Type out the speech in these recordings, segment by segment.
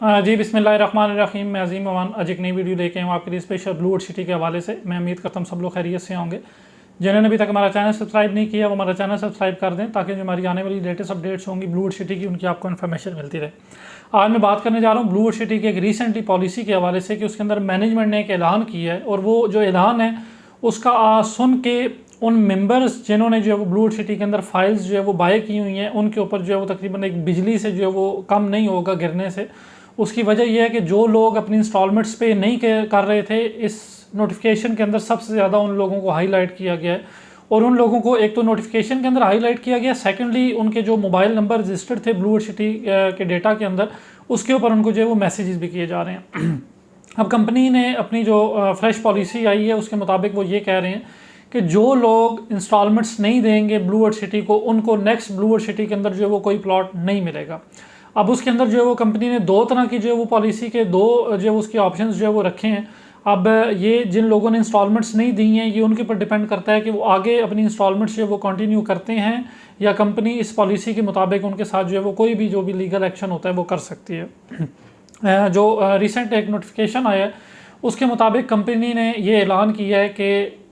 जी बिस्मिल्लाहिर्रहमानिर्रहीम। मैं अजीम अमान आज एक नई वीडियो लेके आया हूँ आपके लिए स्पेशल ब्लू वर्ल्ड सिटी के हवाले से। मैं उम्मीद करता हूँ सब लोग खैरियत से होंगे। जिन्होंने अभी तक हमारा चैनल सब्सक्राइब नहीं किया वो हमारा चैनल सब्सक्राइब कर दें ताकि जो हमारी आने वाली लेटेस्ट अपडेट्स होंगी ब्लू वर्ल्ड सिटी की उनकी आपको इन्फॉर्मेशन मिलती रहे। आज मैं बात करने जा रहा हूँ ब्लू वर्ल्ड सिटी की एक रिसेंटली पॉलिसी के हवाले से कि उसके अंदर मैनेजमेंट ने एक ऐलान किया है और वो जो ऐलान है उसका सुन के उन मेंबर्स जिन्होंने जो है वो ब्लू वर्ल्ड सिटी के अंदर फाइल्स जो है वो बाय की हुई हैं उनके ऊपर जो है वो तकरीबन एक बिजली से जो है वो कम नहीं होगा गिरने से। उसकी वजह यह है कि जो लोग अपनी इंस्टॉलमेंट्स पे नहीं कर रहे थे इस नोटिफिकेशन के अंदर सबसे ज़्यादा उन लोगों को हाईलाइट किया गया है। और उन लोगों को एक तो नोटिफिकेशन के अंदर हाईलाइट किया गया, सेकंडली उनके जो मोबाइल नंबर रजिस्टर्ड थे ब्लू वर्ल्ड सिटी के डेटा के अंदर उसके ऊपर उनको जो है वो मैसेजेस भी किए जा रहे हैं। अब कंपनी ने अपनी जो फ्रेश पॉलिसी आई है उसके मुताबिक वो ये कह रहे हैं कि जो लोग इंस्टॉलमेंट्स नहीं देंगे ब्लू वर्ल्ड सिटी को उनको नेक्स्ट ब्लू वर्ल्ड सिटी के अंदर जो है वो कोई प्लॉट नहीं मिलेगा। अब उसके अंदर जो है वो कंपनी ने दो तरह की जो है वो पॉलिसी के दो जो है उसके ऑप्शंस जो है वो रखे हैं। अब ये जिन लोगों ने इंस्टॉलमेंट्स नहीं दी हैं ये उनके ऊपर डिपेंड करता है कि वो आगे अपनी इंस्टॉलमेंट्स जो है वो कंटिन्यू करते हैं या कंपनी इस पॉलिसी के मुताबिक उनके साथ जो है वो कोई भी जो भी लीगल एक्शन होता है वो कर सकती है। जो रिसेंट एक नोटिफिकेशन आया है उसके मुताबिक कंपनी ने ये ऐलान किया है कि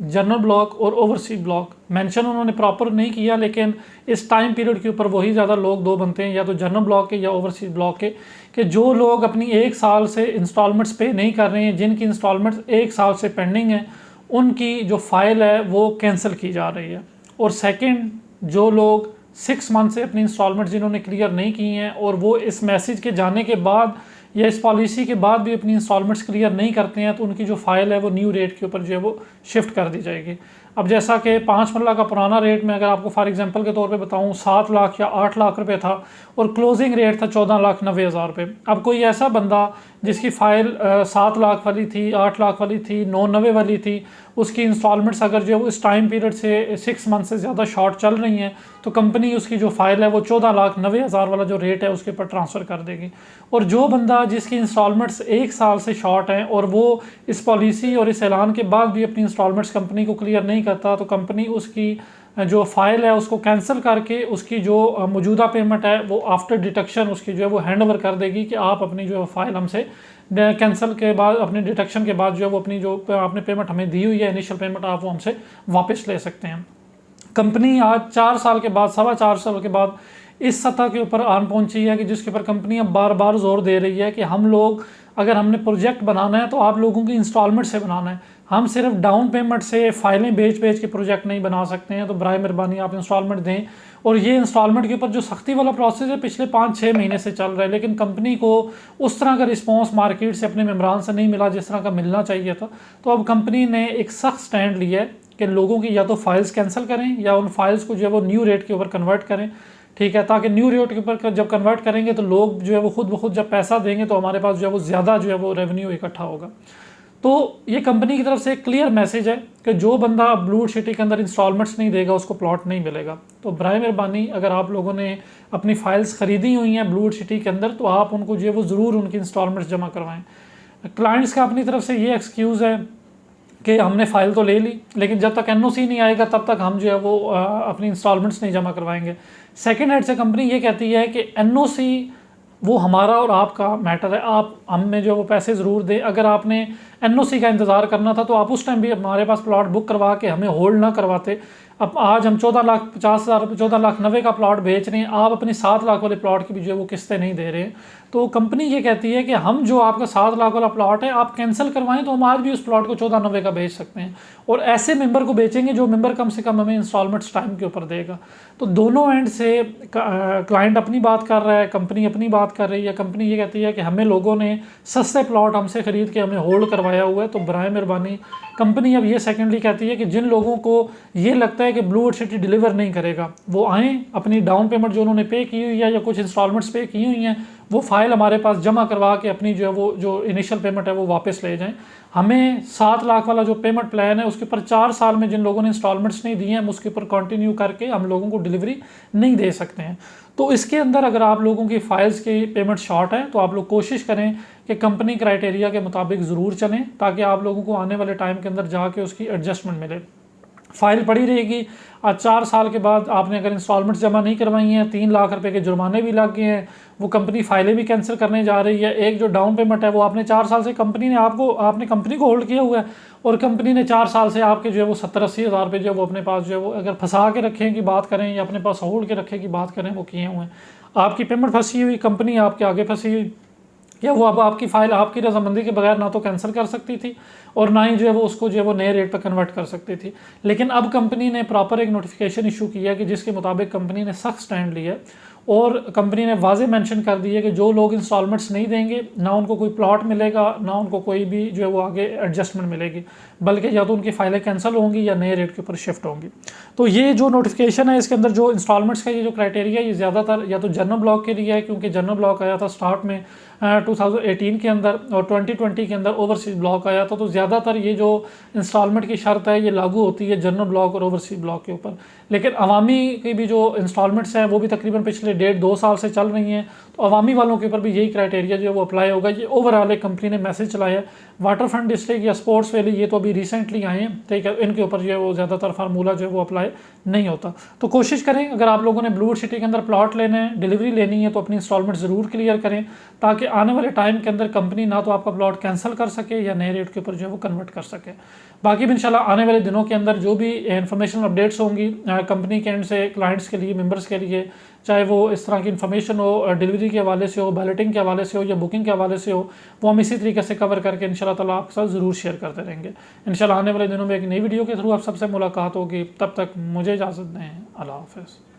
जनरल ब्लॉक और ओवरसीज ब्लॉक मेंशन उन्होंने प्रॉपर नहीं किया लेकिन इस टाइम पीरियड के ऊपर वही ज़्यादा लोग दो बनते हैं या तो जनरल ब्लॉक के या ओवरसीज ब्लॉक के कि जो लोग अपनी एक साल से इंस्टॉलमेंट्स पे नहीं कर रहे हैं, जिनकी इंस्टॉलमेंट्स एक साल से पेंडिंग है, उनकी जो फाइल है वो कैंसिल की जा रही है। और सेकेंड, जो लोग 6 मंथ से अपनी इंस्टॉलमेंट जिन्होंने क्लियर नहीं की हैं और वो इस मैसेज के जाने के बाद या इस पॉलिसी के बाद भी अपनी इंस्टॉलमेंट्स क्लियर नहीं करते हैं तो उनकी जो फाइल है वो न्यू रेट के ऊपर जो है वो शिफ्ट कर दी जाएगी। अब जैसा कि 5 मरला का पुराना रेट में अगर आपको फॉर एग्जांपल के तौर पे बताऊं 7 लाख या 8 लाख रुपए था और क्लोजिंग रेट था 14,90,000 रुपये। अब कोई ऐसा बंदा जिसकी फ़ाइल 7 लाख वाली थी, 8 लाख वाली थी, 9,90 वाली थी, उसकी इंस्टॉलमेंट्स अगर जो इस टाइम पीरियड से 6 मंथ से ज़्यादा शॉर्ट चल रही हैं तो कंपनी उसकी जो फाइल है वो 14,90,000 वाला जो रेट है उसके ऊपर ट्रांसफ़र कर देगी। और जो बंदा जिसकी इंस्टॉलमेंट्स 1 साल से शॉर्ट हैं और वो इस पॉलिसी और इस ऐलान के बाद भी अपनी इंस्टॉलमेंट्स कंपनी को क्लियर नहीं करता तो कंपनी उसकी जो फाइल है उसको कैंसिल करके उसकी जो मौजूदा पेमेंट है वो आफ्टर डिटेक्शन उसकी जो है वो हैंड ओवर कर देगी कि आप अपनी जो फाइल हमसे कैंसिल के बाद अपनी डिटेक्शन के बाद जो है वो अपनी जो आपने पेमेंट हमें दी हुई है इनिशियल पेमेंट आप वो हमसे वापस ले सकते हैं। कंपनी आज 4 साल के बाद 4.25 साल के बाद इस सतह के ऊपर आन पहुंची है कि जिसके ऊपर कंपनी अब बार बार जोर दे रही है कि हम लोग अगर हमने प्रोजेक्ट बनाना है तो आप लोगों की इंस्टॉलमेंट से बनाना है, हम सिर्फ डाउन पेमेंट से फाइलें बेच के प्रोजेक्ट नहीं बना सकते हैं। तो बराए मेहरबानी आप इंस्टॉलमेंट दें। और ये इंस्टॉलमेंट के ऊपर जो सख्ती वाला प्रोसेस है पिछले 5-6 महीने से चल रहा है लेकिन कंपनी को उस तरह का रिस्पॉन्स मार्केट से अपने मेम्बरान से नहीं मिला जिस तरह का मिलना चाहिए था। तो अब कंपनी ने एक सख्त स्टैंड लिया है कि लोगों की या तो फाइल्स कैंसिल करें या उन फाइल्स को जो है वो न्यू रेट के ऊपर कन्वर्ट करें, ठीक है, ताकि न्यू रेट के ऊपर जब कन्वर्ट करेंगे तो लोग जो है वो खुद ब खुद जब पैसा देंगे तो हमारे पास जो है वो ज़्यादा जो है वो रेवेन्यू इकट्ठा होगा। तो ये कंपनी की तरफ से एक क्लियर मैसेज है कि जो बंदा ब्लू सिटी के अंदर इंस्टॉलमेंट्स नहीं देगा उसको प्लॉट नहीं मिलेगा। तो बराए मेहरबानी अगर आप लोगों ने अपनी फाइल्स ख़रीदी हुई हैं ब्लू सिटी के अंदर तो आप उनको जो है वो ज़रूर उनकी इंस्टॉलमेंट्स जमा करवाएं। क्लाइंट्स का अपनी तरफ से ये एक्सक्यूज़ है कि हमने फ़ाइल तो ले ली लेकिन जब तक एनओसी नहीं आएगा तब तक हम जो है वो अपनी इंस्टॉलमेंट्स नहीं जमा करवाएंगे। सेकंड हैंड से कंपनी ये कहती है कि एनओसी वो हमारा और आपका मैटर है, आप हमें जो वो पैसे ज़रूर दें। अगर आपने एनओसी का इंतज़ार करना था तो आप उस टाइम भी हमारे पास प्लॉट बुक करवा के हमें होल्ड ना करवाते। अब आज हम 14,50,000 14,90,000 का प्लॉट बेच रहे हैं, आप अपनी 7 लाख वाले प्लॉट की भी जो है वो किस्तें नहीं दे रहे हैं। तो कंपनी ये कहती है कि हम जो आपका 7 लाख वाला प्लॉट है आप कैंसिल करवाएं तो हम आज भी उस प्लॉट को 14,90 का बेच सकते हैं और ऐसे मेंबर को बेचेंगे जो मेंबर कम से कम हमें इंस्टॉलमेंट्स टाइम के ऊपर देगा। तो दोनों एंड से क्लाइंट अपनी बात कर रहा है, कंपनी अपनी बात कर रही है। कंपनी ये कहती है कि हमें लोगों ने सस्ते प्लॉट हमसे ख़रीद के हमें होल्ड करवाया हुआ है। तो बराए मेहरबानी कंपनी अब ये सेकेंडली कहती है कि जिन लोगों को ये लगता है कि ब्लू वर्ल्ड सिटी डिलीवर नहीं करेगा वो आएँ, अपनी डाउन पेमेंट जो उन्होंने पे की हुई है या कुछ इंस्टॉलमेंट्स पे की हुई हैं वो फाइल हमारे पास जमा करवा के अपनी जो है वो जो इनिशियल पेमेंट है वो वापस ले जाएं। हमें 7 लाख वाला जो पेमेंट प्लान है उसके ऊपर 4 साल में जिन लोगों ने इंस्टॉलमेंट्स नहीं दी हैं हम उसके ऊपर कंटिन्यू करके हम लोगों को डिलीवरी नहीं दे सकते हैं। तो इसके अंदर अगर आप लोगों की फाइल्स की पेमेंट शॉर्ट है तो आप लोग कोशिश करें कि कंपनी क्राइटेरिया के मुताबिक ज़रूर चलें ताकि आप लोगों को आने वाले टाइम के अंदर जाके उसकी एडजस्टमेंट मिले। फाइल पड़ी रहेगी। आज 4 साल के बाद आपने अगर इंस्टॉलमेंट्स जमा नहीं करवाई हैं, 3 लाख रुपए के जुर्माने भी लग गए हैं, वो कंपनी फाइलें भी कैंसिल करने जा रही है। एक जो डाउन पेमेंट है वो आपने 4 साल से कंपनी ने आपने कंपनी को होल्ड किया हुआ है, और कंपनी ने 4 साल से आपके जो है वो 70-80 हज़ार रुपये जो है वो अपने पास जो है वो अगर फंसा के रखें की बात करें या अपने पास होल्ड के रखे की बात करें, वो किए हुए हैं। आपकी पेमेंट फंसी हुई, कंपनी आपके आगे फंसी हुई, या वो अब आपकी फ़ाइल आपकी रजामंदी के बगैर ना तो कैंसिल कर सकती थी और ना ही जो है वो उसको जो है वो नए रेट पर कन्वर्ट कर सकती थी। लेकिन अब कंपनी ने प्रॉपर एक नोटिफिकेशन इशू किया कि जिसके मुताबिक कंपनी ने सख्त स्टैंड लिया और कंपनी ने वाजे मेंशन कर दिया कि जो लोग इंस्टॉलमेंट्स नहीं देंगे ना उनको कोई प्लॉट मिलेगा, ना उनको कोई भी जो है वो आगे एडजस्टमेंट मिलेगी, बल्कि या तो उनकी फ़ाइलें कैंसिल होंगी या नए रेट के ऊपर शिफ्ट होंगी। तो ये जो नोटिफिकेशन है इसके अंदर जो इंस्टॉलमेंट्स का ये जो क्राइटेरिया ये ज़्यादातर या तो जनरल ब्लॉक के लिए है, क्योंकि जनरल ब्लॉक आया था स्टार्ट में 2018 के अंदर, और 2020 के अंदर ओवरसीज ब्लॉक आया था। तो ज़्यादातर ये जो इंस्टॉलमेंट की शर्त है ये लागू होती है जनरल ब्लॉक और ओवरसीज ब्लॉक के ऊपर। लेकिन अवामी की भी जो इंस्टॉलमेंट्स हैं वो भी तकरीबन पिछले 1.5-2 साल से चल रही हैं, तो अवामी वालों के ऊपर भी यही क्राइटेरिया जो है वो अप्लाई होगा। ये ओवरऑल एक कंपनी ने मैसेज चलाया है। वाटर फ्रंट डिस्ट्रिक्ट या स्पोर्ट्स वैली ये तो अभी रिसेंटली आए हैं, ठीक है, इनके ऊपर जो है वो ज़्यादातर फार्मूला जो है वो अप्लाई नहीं होता। तो कोशिश करें, अगर आप लोगों ने ब्लूवुड सिटी के अंदर प्लॉट लेने हैं, डिलीवरी लेनी है, तो अपनी इंस्टॉलमेंट ज़रूर क्लियर करें, ताकि आने वाले टाइम के अंदर कंपनी ना तो आपका प्लॉट कैंसिल कर सके या नए रेट के ऊपर जो है वो कन्वर्ट कर सके। बाकी भी इंशाल्लाह आने वाले दिनों के अंदर जो भी इन्फॉर्मेशन अपडेट्स होंगी कंपनी के एंड से क्लाइंट्स के लिए, मेंबर्स के लिए, चाहे वो इस तरह की इन्फॉर्मेशन हो, डिलीवरी के हवाले से हो, बैलेटिंग के हवाले से हो या बुकिंग के हवाले से हो, वो हम इसी तरीके से कवर करके इंशाल्लाह ताला आपके साथ ज़रूर शेयर करते रहेंगे। इंशाल्लाह आने वाले दिनों में एक नई वीडियो के थ्रू आप सबसे मुलाकात होगी। तब तक मुझे इजाज़त दें। अल्लाह हाफ़िज़।